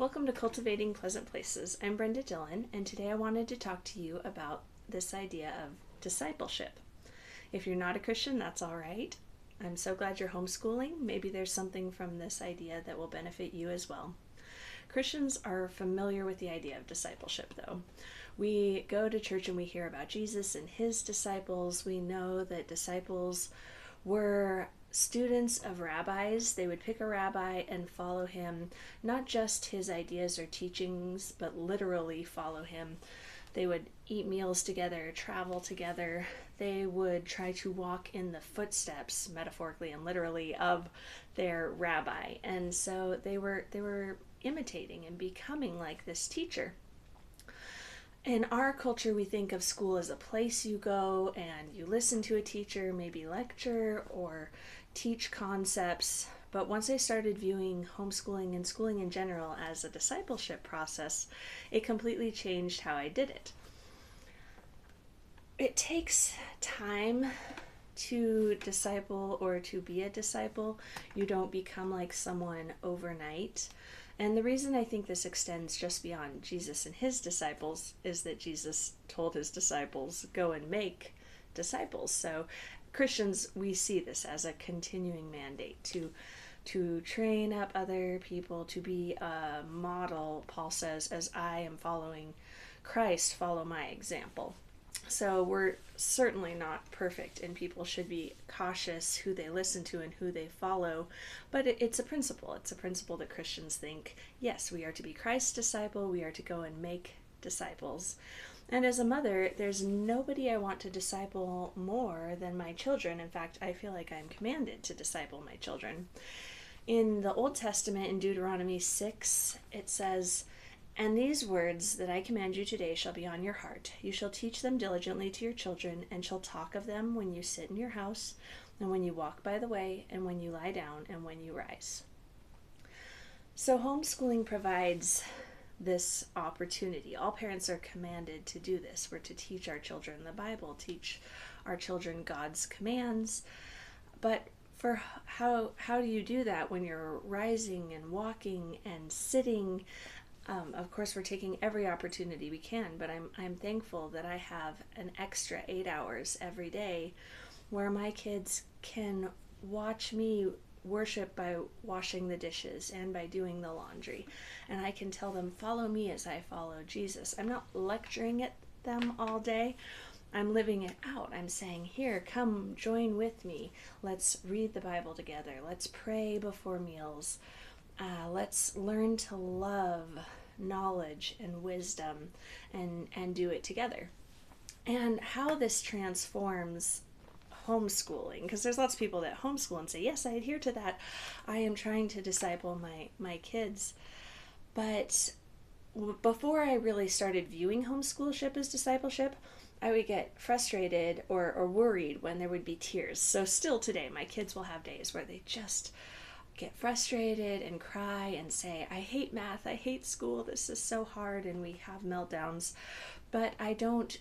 Welcome to Cultivating Pleasant Places. I'm Brenda Dillon, and today I wanted to talk to you about this idea of discipleship. If you're not a Christian, that's all right. I'm so glad you're homeschooling. Maybe there's something from this idea that will benefit you as well. Christians are familiar with the idea of discipleship, though. We go to church and we hear about Jesus and his disciples. We know that disciples were students of rabbis. They would pick a rabbi and follow him, not just his ideas or teachings, but literally follow him. They would eat meals together, travel together. They would try to walk in the footsteps, metaphorically and literally, of their rabbi. And so they were imitating and becoming like this teacher. In our culture, we think of school as a place you go and you listen to a teacher, maybe lecture or teach concepts. But once I started viewing homeschooling and schooling in general as a discipleship process, it completely changed how I did it. It takes time to disciple or to be a disciple. You don't become like someone overnight. And the reason I think this extends just beyond Jesus and his disciples is that Jesus told his disciples, go and make disciples. So Christians, we see this as a continuing mandate to train up other people to be a model. Paul says, as I am following Christ, follow my example. So we're certainly not perfect, and people should be cautious who they listen to and who they follow. But it's a principle. It's a principle that Christians think, yes, we are to be Christ's disciple. We are to go and make disciples. And as a mother, there's nobody I want to disciple more than my children. In fact, I feel like I'm commanded to disciple my children. In the Old Testament, in Deuteronomy 6, it says, and these words that I command you today shall be on your heart. You shall teach them diligently to your children, and shall talk of them when you sit in your house, and when you walk by the way, and when you lie down, and when you rise. So homeschooling provides this opportunity. All parents are commanded to do this. We're to teach our children the Bible, teach our children God's commands. But for how do you do that when you're rising and walking and sitting? Of course, we're taking every opportunity we can, but I'm thankful that I have an extra 8 hours every day where my kids can watch me worship by washing the dishes and by doing the laundry. And I can tell them, follow me as I follow Jesus. I'm not lecturing at them all day. I'm living it out. I'm saying, here, come join with me. Let's read the Bible together. Let's pray before meals. Let's learn to love knowledge and wisdom and do it together. And how this transforms homeschooling, because there's lots of people that homeschool and say, yes, I adhere to that. I am trying to disciple my kids. But before I really started viewing homeschoolship as discipleship, I would get frustrated or worried when there would be tears. So still today, my kids will have days where they just get frustrated and cry and say, I hate math, I hate school, this is so hard, and we have meltdowns. But I don't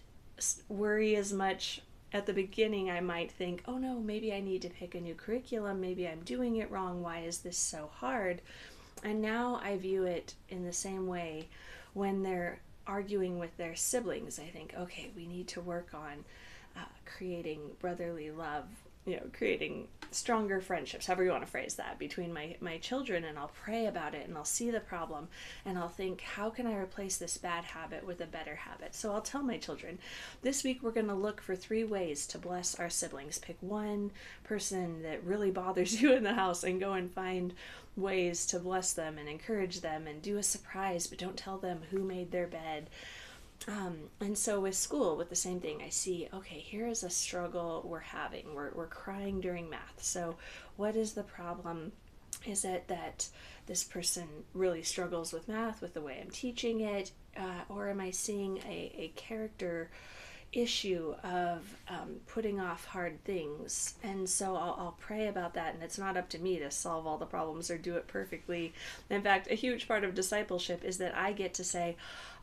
worry as much. At the beginning, I might think, oh no, maybe I need to pick a new curriculum, maybe I'm doing it wrong, why is this so hard? And now I view it in the same way when they're arguing with their siblings. I think, okay, we need to work on creating brotherly love, creating stronger friendships, however you want to phrase that, between my children, and I'll pray about it and I'll see the problem and I'll think, how can I replace this bad habit with a better habit? So I'll tell my children, this week we're going to look for 3 ways to bless our siblings. Pick one person that really bothers you in the house and go and find ways to bless them and encourage them, and do a surprise, but don't tell them who made their bed. And so with school, with the same thing, I see, okay, here is a struggle we're having. We're crying during math. So what is the problem? Is it that this person really struggles with math, with the way I'm teaching it? Or am I seeing a character issue of putting off hard things? And so I'll pray about that, and it's not up to me to solve all the problems or do it perfectly. In fact, a huge part of discipleship is that I get to say,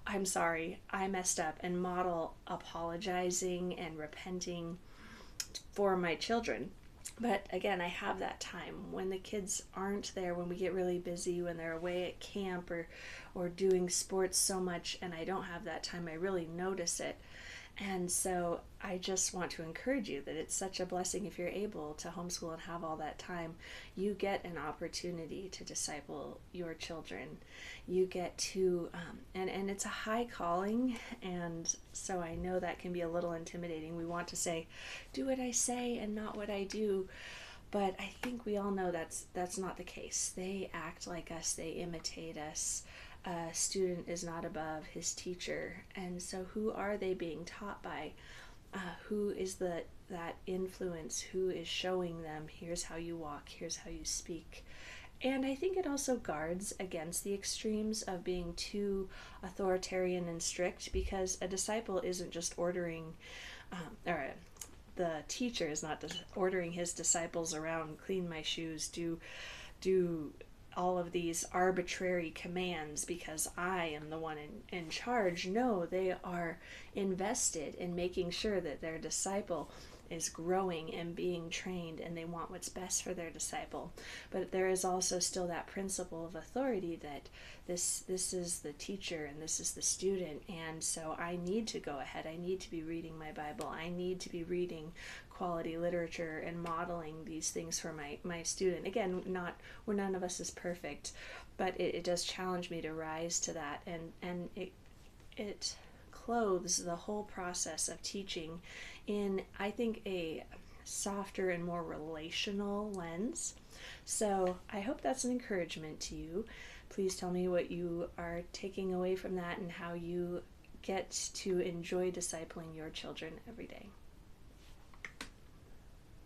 I'm sorry, I messed up, and model apologizing and repenting for my children. But again, I have that time when the kids aren't there, when we get really busy, when they're away at camp or doing sports so much, and I don't have that time. I really notice it. And so I just want to encourage you that it's such a blessing if you're able to homeschool and have all that time. You get an opportunity to disciple your children. You get to, and it's a high calling. And so I know that can be a little intimidating. We want to say, do what I say and not what I do. But I think we all know that's not the case. They act like us, they imitate us. A student is not above his teacher, and so who are they being taught by? Who is that influence? Who is showing them? Here's how you walk. Here's how you speak. And I think it also guards against the extremes of being too authoritarian and strict, because a disciple isn't just ordering, or the teacher is not ordering his disciples around, clean my shoes, do all of these arbitrary commands because I am the one in charge. No, they are invested in making sure that their disciple is growing and being trained, and they want what's best for their disciple. But there is also still that principle of authority that this is the teacher and this is the student, and so I need to go ahead. I need to be reading my Bible. I need to be reading quality literature and modeling these things for my student. Again, not where none of us is perfect, but it does challenge me to rise to that, and it clothes the whole process of teaching in, I think, a softer and more relational lens. So I hope that's an encouragement to you. Please tell me what you are taking away from that and how you get to enjoy discipling your children every day.